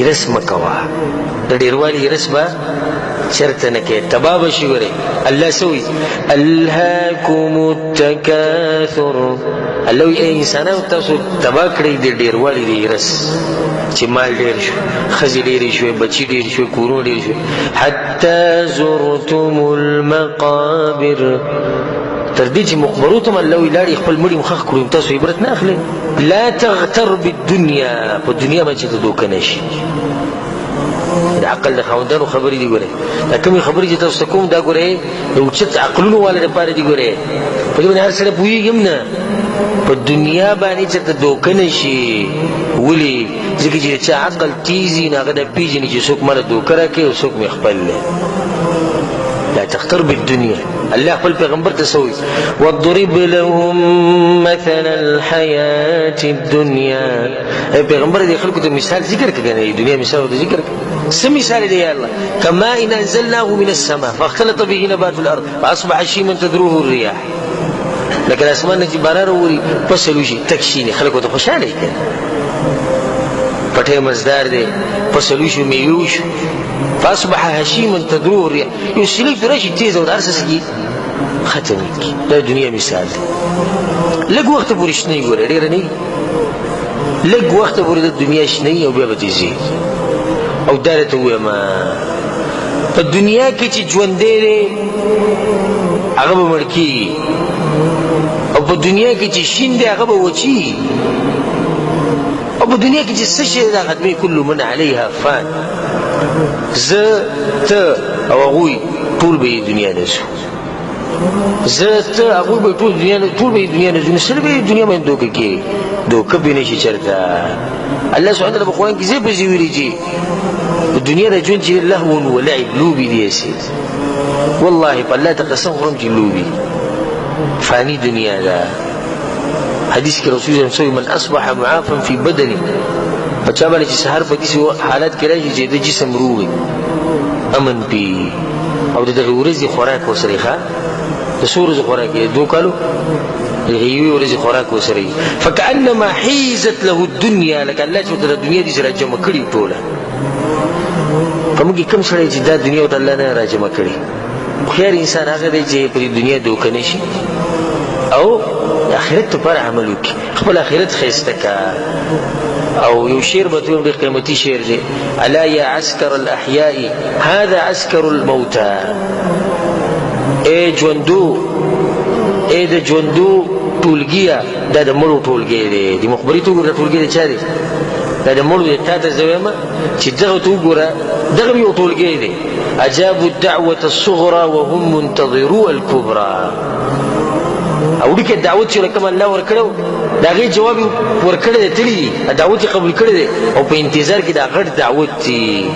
هرس مکوا د ډیروالی هرس به چرته نه کې تباه بشي. ورې الله سوي الهاکم التکاثر، الله وی ای انسانانو تاسو تباه کړئ د ډیروالی د هرس چې مال ډیر شو، ښځې ډېرې شوې، بچي ډېر شوې، کورونه ډېر شوې، حتی زرتم المقابر، تر دې چې مقبرو ته الله وی لاړې خپل مړي مخخ کړو. تاسو عبرت نه اخلئ. لا تغتر بالدنیا، په دنیا باندې چې ته دوکه نه شي. د عقل د خاوندانو خبرې دي ګورئ، دا کومې خبرې چې تاسو ته کوم دا ګورئ د اوچت عقلونو والا دپاره دي. ګورئ په دې باندې هر سړی پوهېږي هم نه، په دنیا باندې چې ته دوکه نه شي. ولې؟ ځکه چې چا عقل تیز وي نو هغه دا پېژني چې څوک ماله دوکه راکوي او څوک مې خپل دی. لا تختر بالدنیا. الله خپل پیغمبر ته څه وایي؟ واضرب لهم مثل الحیات الدنیا. ای پیغمبر دې خلکو ته مثال ذکر کړه، کنه دنیا مثال ورته ذکر کړه. څه مثال دی یا الله؟ کماء انزلناه من السماء فاختلط به نبات الارض فاصبح هشيما تذروه الرياح. لکه د اسمان نه چې باران راوري فصل وشي تک شي، خلکو ته خوشحاله وي کنه، پټی مزدار دی، فصل وشو، میوې وشو، فاصبح هشيما تذروه الرياح. یو سلیک راشي تیز او د هر څه سګي ختم کړي. دا دنیا مثال دی. لږ وخت پورې شنه وي، ګوره ډېره نه وي، لږ وخت پورې د دنیا شنه وي او بیا به دې ځي. او دا راته ووایم په دنیا کې چې ژوندی دی هغه به مړ کېږي، او په دنیا کې چې شین دی هغه به وچېږي، او په دنیا کې چې څه شی دا ختمي کل من علیها فان. زه ته او هغوی ټول به یې دنیا نه ځو، زه ته هغوی به ټول به یې دنیا نه ځو، نو سره به یې دنیا باندې دوکه کېږي، دوکه به نه شي چېرته. الله سبحانه وتعالی په قرآن کې ځای په ځای ویلي چې دنیا د ژوند چې لهو ولعب لوبې دي یې والله په الله ته قسم خورم چې لوبې فاني دنیا ده. حدیث کې رسول الله صلی الله علیه وسلم من اصبح معافا فی بدنه، په چا باندې چې سهار په داسې حالت کې راشي چې د جسم روغ وي، امن پي، او د دغې ورځې خوراک ورسره یې ښه د څو ورځو خوراک یې 2 کالو د یوې ورځې خوراک ورسره یې فکأنما حیزت له الدنیا، لکه الله چې ورته د دنیا دې سره جمع کړي ټوله. په موږ کې کوم سړی چې دا دنیا ورته الله نه راجمع کړي؟ هوښیار انسان هغه دی چې په دې دنیا دوکه نه شي او د آخرت لپاره عمل وکړي، خپل آخرت ښایسته کړه. او یو شعر به ته ډېر قیمتي شعر دی: الا یا عسکر الاحیاء هذا عسکر الموتى. ای ژوندو، ای د ژوندو ټولګیه، دا د مړو ټولګی دی. د مخبري ته وګوره ټولګی د چا دی؟ دا د مړو دی. تا ته زه وایم چې دغه ته وګوره، دغه یو ټولګی دی. اجابوا الدعوة الصغرى وهم منتظرو الكبرى. او دې کې دعوت چې کوم الله ورکړو د هغې جواب یې ورکړی دی، تللی دی، دعوت یې قبول کړی دی، او په انتظار کې دا غټ دعوت دی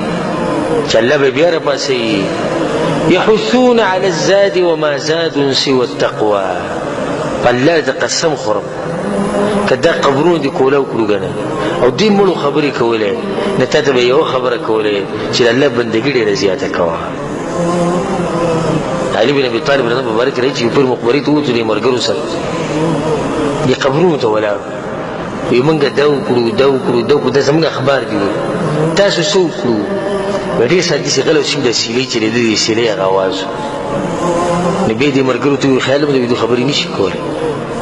چې الله به بیا راپاسوي. يحثون على الزاد وما زاد سوى التقوى. الله د قسم خورم که دا قبرونه دې کوله وکړو ګنه او دې مړو خبرې کولې، نه تا ته به یوه خبره کولې چې د الله بندګي ډېره زیاته کوه. علي بن ابي طالب رضی الله مبارک رہی چې پر مقبرې ته ووتو دې ملګرو سره دې قبرونو ته ولاړو، وایي موږ دا وکړو دا وکړو دا وکړو، دا زموږ اخبار دي، تاسو څه وکړو؟ ډېر ساعت داسې غلی اوسېږي، دا سیلۍ چې دی د دې سیلۍ هغه اواز و. نو بیا دې ملګرو ته وایي خیال مو د خبرې نه شي کولی،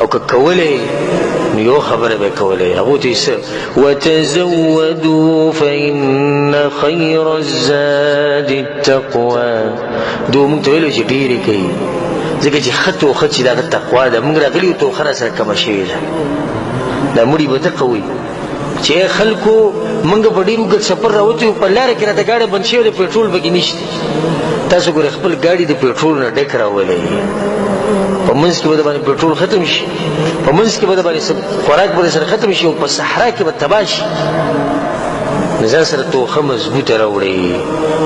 او که کولی نو یو خبره به کولی، هغو ته یې څه وتزودوا فإن خیر الزاد التقوى. دو مونږ ته ویلو چې ډېرې کوي، ځکه چې ښه توښه چې د هغه تقوا ده. مونږ راغلي یو توښه را سره کمه شوې ده. دا مړي به دقه وایي چې خلکو مونږ په ډېر اوږد سفر راوتي یو، په لاره کې راته ګاډی بند شوی دی، پېټرول پکې نشته. تاسو ګورئ خپل ګاډي د پېټرول نه ډک راولئ، په منځ کې به د باندې پېټرول ختم شي، په منځ کې به د باندې خوراک به سره ختم شي، او په صحرا کې به تباه شي. ځان سره توښه مضبوطه راوړئ.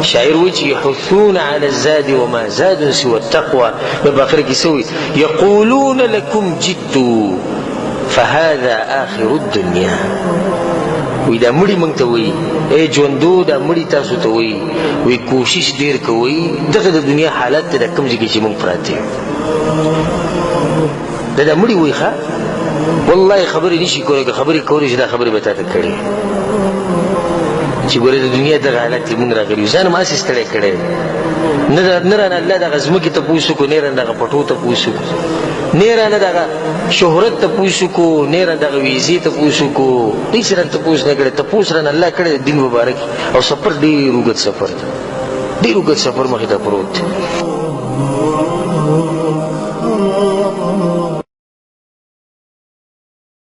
شاعر وایي چې یحثون على الزاد وما زاد سوى التقوى. بیا په آخر کې څه وایي؟ یقولون لکم جدوا فهذا آخر الدنیا. وی دا مړي موږ ته وایي، ای ژوندو دا مړي تاسو ته وایي، وی کوشش ډېر کوئ، دغه د دنیا حالت دی د کوم ځای کې چې موږ پراته یو. دا مړي وایي ښه والله خبرې نشي کولی، که خبرې کولی شي دا خبرې به تا ته کړې. چې ګوره د دنیا دغه حالت کې موږ راغلي یو ځان هم هسې ستړی کړی نه رانه الله دغه ځمکې تپوس وکړو نه رانه دغه پټو تپوس وکړو نه رانه دغه شهرت تپوس وکړو نه رانه دغه ویزې تپوس وکړو هېڅ رانه تپوس نه کړی تپوس رانه الله کړی د دین مبارک او سفر ډېر اوږد سفر دی ډېر اوږد سفر مخې ته پروت دی